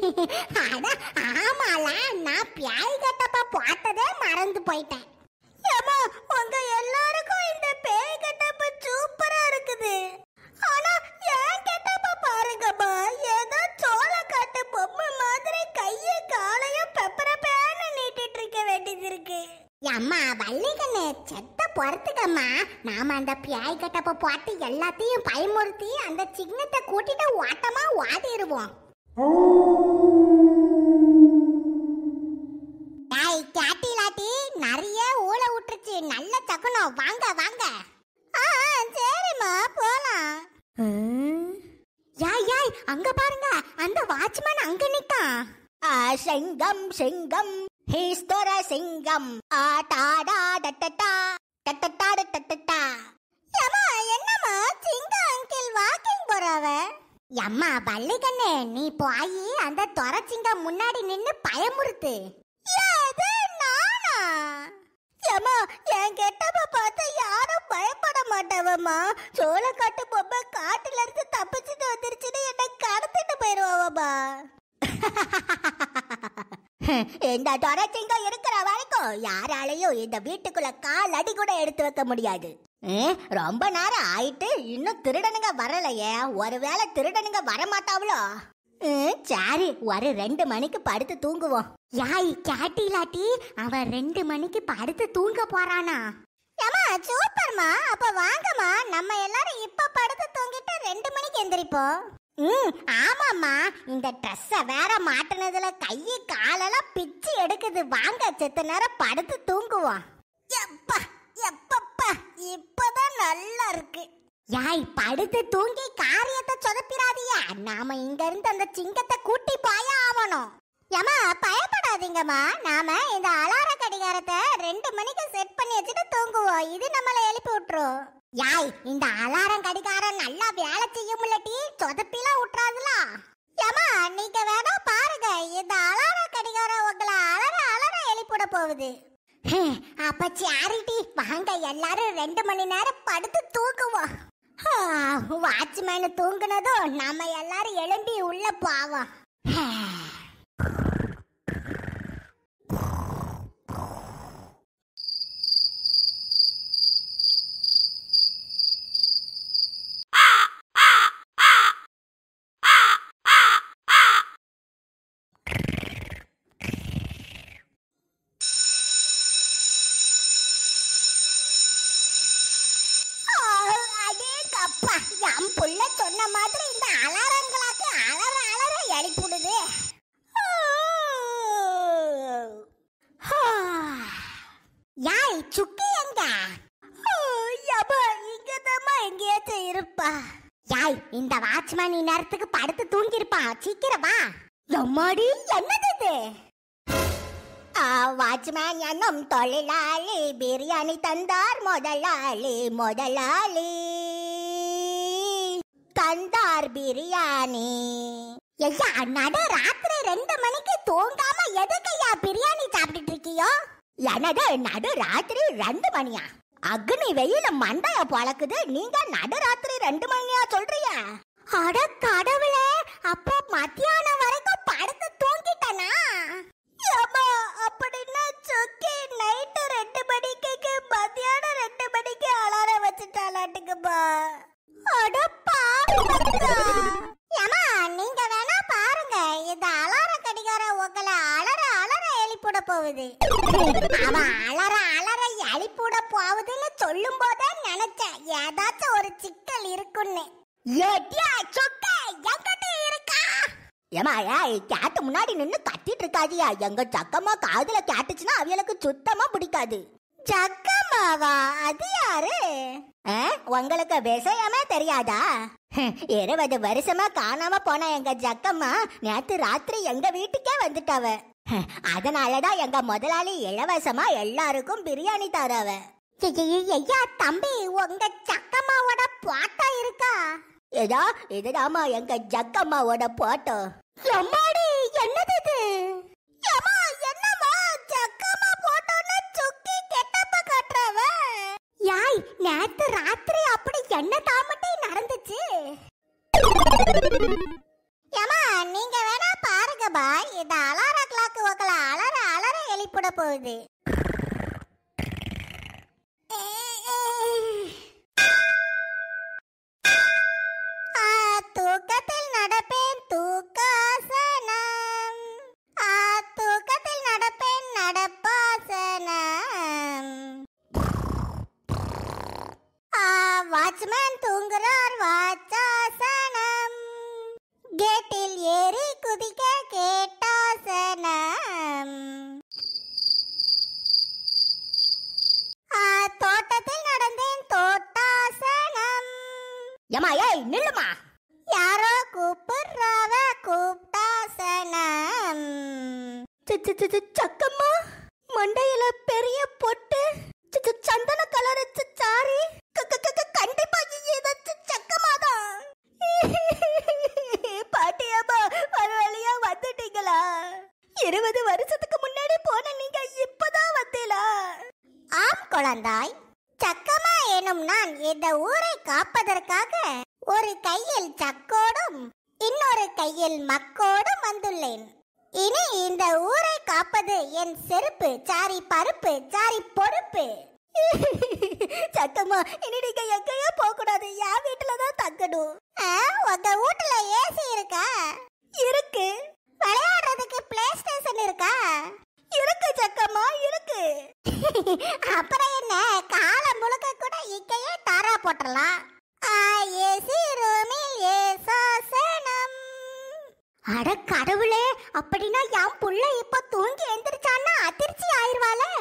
அட ஆமால, நான் பியாய் கட்டப்ப பார்த்ததே மறந்து போயிட்டேன். ஏமா, உங்க எல்லாருக்கும் இந்த பேய் கட்டப்ப சூப்பரா இருக்குது. ஆனா ஏன் கட்டப்ப பாருங்கம்மா, ஏதோ சோளக்காட்டு பொம்மை மாதிரி கைய காலைய பெப்பர பேன்னு நீட்டிட்டு இருக்க வேண்டியது இருக்கு. அம்மா வள்ளிகண்ணு, செத்த பொறுத்துக்கம்மா. நாம அந்த பியாய் கட்டப்ப போட்டு எல்லாத்தையும் பயமுறுத்தி அந்த சிங்கத்தை கூட்டிட்டு ஓட்டமா ஓடிடுவோம். கேட்டிலாட்டி நிறைய ஊழ விட்டுருச்சு. நல்ல சக்கனம். வாங்க வாங்க. சரிம்மா போலாம். யாய் யாய், அங்க பாருங்க, அந்த வாட்ச்மேன் அங்க நிக்கான். சிங்கம் சிங்கம் ஹிஸ்தோர சிங்கம் ஆடாடா டட்டட்டா டட்டட்டா டட்டட்டா. ஏமா என்னம்மா, சிங்கம் அங்கிள் வாக்கிங் போறவ? அம்மா வள்ளிகண்ணே, நீ போய் அந்த தொரச்சிங்கம் முன்னாடி நின்னு பயமுறுத்து. ஏது நானா? ஏமா, என் கெட்டப்ப பார்த்து யாரும் பயப்பட மாட்டவம்மா. சோளக்காட்டு பொம்மை காட்டுல இருந்து தப்பிச்சுட்டு வந்துருச்சுன்னு என்னை கடத்திட்டு போயிருவாவம்மா. இந்த தொரச்சிங்கம் இருக்கிற வரைக்கும் யாராலையும் இந்த வீட்டுக்குள்ள கால் அடி கூட எடுத்து வைக்க முடியாது. ரொம்ப நேரம் ஆயிட்டு இன்னும் திருடனுங்க வரலையே. ஒருவேளை திருடனுங்க வரமாட்டாவளோ? சரி, ஒரு 2 மணிக்கு படுத்து தூங்குவோம். யாய் கேட்டிலாட்டி, அவன் 2 மணிக்கு படுத்து தூங்க போறானா? ஏமா சூப்பர்மா. அப்ப வாங்கம்மா, நம்ம எல்லாரும் இப்ப படுத்து தூங்கிட்டு 2 மணிக்கு எந்திரிப்போம். ஆமாம்மா, இந்த ட்ரெஸ்ஸ வேற மாட்டினதுல கை காலெல்லாம் பிச்சு எடுக்குது. வாங்க செத்த நேரம் படுத்து தூங்குவோம். எப்பா எப்பப்பா, இப்பதான் நல்லா இருக்கு. யாய் படுத்து தூங்கி காரியத்தை சொதப்பிராதியா. நாம இங்க இருந்து அந்த சிங்கத்தை கூட்டி போய ஆவணும். ஏமா பயப்படாதீங்கம்மா, நாம இந்த அலார கடிகாரத்தை 2 மணிக்கு செட் பண்ணி வச்சுட்டு தூங்குவோம். இது நம்மள எழுப்பி விட்டுரும். யாய், இந்த அலாரம் கடிகாரம் நல்லா வேலை செய்யும்லட்டி, சொதப்பிலாம் விட்டுறாதுல. ஏமா நீங்க வேணா பாருங்க, இந்த அலார கடிகாரம் உங்களை அலற அலற எழுப்பிட போகுது. அப்ப சாரிட்டி, வாங்க எல்லாரும் 2 மணி நேரம் படுத்து தூங்குவோம். வாட்ச்மேன் தூங்குனதும் நாம எல்லாரும் எழும்பி உள்ள போவோம். என் புள்ள சொன்ன மாதிரி இந்த அலாரங்களாக்கு அலற அலற எழுப்பிடுது. யாய் சுக்கி எங்க? இங்கதாம்மா எங்கேயாச்சும் இருப்பா. யாய், இந்த வாட்ச்மேன் நேரத்துக்கு படுத்து தூங்கிருப்பான். சீக்கிரம் வா. எம்மாடி, என்னது இது? வாட்ச்மேன் என்னும் தொழிலாளி பிரியாணி தந்தார் முதலாளி. முதலாளி தந்தார் பிரியாணி. ஐயா, நடு ராத்திரி 2 மணிக்கு தூங்காம எதுக்கையா பிரியாணி சாப்பிட்டுட்டு இருக்கியோ? எனது நடு ராத்திரி 2 மணியா? அக்னி வெயில மண்டைய பழக்குது, நீங்க நடு ராத்திரி 2 மணியா சொல்றிய? அட கடவுளே, அப்ப மத்தியானம் வரைக்கும் படுத்து தூங்கிட்டனா? அம்மா, அப்படின்னா சுக்கி நைட்டு 2 மணிக்கு மத்தியானம் 2 மணிக்கு அலாரம் வச்சுட்டாலாட்டுக்குப்பா. அட பாவிங்களா. ஏமா நீங்க வேணா பாருங்க, இந்த அலார கடிகாரம் உங்களை அலற அலற எழுப்பிட போகுது. அவன் அலற அலற எழுப்பிட போகுதுன்னு சொல்லும் போதே நினைச்சேன் ஏதாச்சும் ஒரு சிக்கல் இருக்குன்னு. ஏமா, கேட்டு முன்னாடி நின்னு கத்திட்டு இருக்காதியா. எங்க சக்கம்மா காதுல கேட்டுச்சுன்னா அவளுக்கு சுத்தமா பிடிக்காது. சக்கம்மாவா? அது யாரு? உங்களுக்கு விஷயமே தெரியாதா? 20 வருஷமா காணாம போன எங்க ஜக்கம்மா நேத்து ராத்திரி எங்க வீட்டுக்கே வந்துட்டவ. அதனாலதான் எங்க முதலாளி இலவசமா எல்லாருக்கும் பிரியாணி தரவ. ஐயா தம்பி, உங்க சக்கம்மாவோட போட்டோ இருக்கா? ஏதா இதுதாமா எங்க ஜக்கம்மாவோட போட்டோ. எம்மாடி, என்னது இது? ஏமா என்னமா ஜக்கம்மா போட்டோன்னு சுக்கி கெட்டப்ப காட்டுறவ? யாய், நேத்து ராத்திரி அப்படி என்ன தாமட்டி நடந்துச்சு? ஏமா நீங்க வேணா பாருங்க பாய், இந்த அலார கிளாக் உங்களை அலற அலற எழுப்பிட போகுது. தூக்கத்தில் நடப்பேன் தூக்காசனம், தூக்கத்தில் நடப்பேன் நடப்பாசனம். வாட்ச்மேன் தூங்குறார் வாச்சாசனம், கேட்டில் ஏறி குதிக்க கேட்டாசனம். தோட்டத்தில் நடந்தேன் தோட்டாசனம். ஏமா ஏய் நில்லுமா, யாரோ கூப்பிடுறாவ கூப்டாசனம். சக்கம்மா மண்டையில பெரிய பொட்டு, சந்தன கலர் சாரி, கண்டிப்பா ஏதாச்சும் சக்கமாதான். பாட்டியம்மா ஒரு வழியா வந்துட்டீங்களா? 20 வருஷத்துக்கு முன்னாடி போன நீங்க இப்பதான் வந்தீங்களா? ஆம் குழந்தாய், சக்கமா எனும் நான் இந்த ஊரை காப்பதற்காக ஒரு கையில் சக்கோடும் இன்னொரு கையில் மக்கோடும் வந்துள்ளேன். இனி இந்த ஊரை காப்பது என் செருப்பு, சாரி பருப்பு, சாரி பொறுப்பு. சக்கம்மா இனி நீங்க எங்கேயோ போக கூடாது, என் வீட்டுலதான் தங்கணும். உங்க வீட்டுல ஏசி இருக்கா? இருக்கு. விளையாடுறதுக்கு பிளே ஸ்டேஷன் இருக்கா? இருக்கு சக்கம்மா இருக்கு. அப்புறம் என்ன, காலம் முழுக்க கூட இங்கேயே தாரா போட்டுறலாம். ஏசி ரூமில் ஏசாசனம். அட கடவுளே, அப்படின்னா என் புள்ள இப்ப தூங்கி எந்திரிச்சான்னா அதிர்ச்சி ஆயிருவாளே.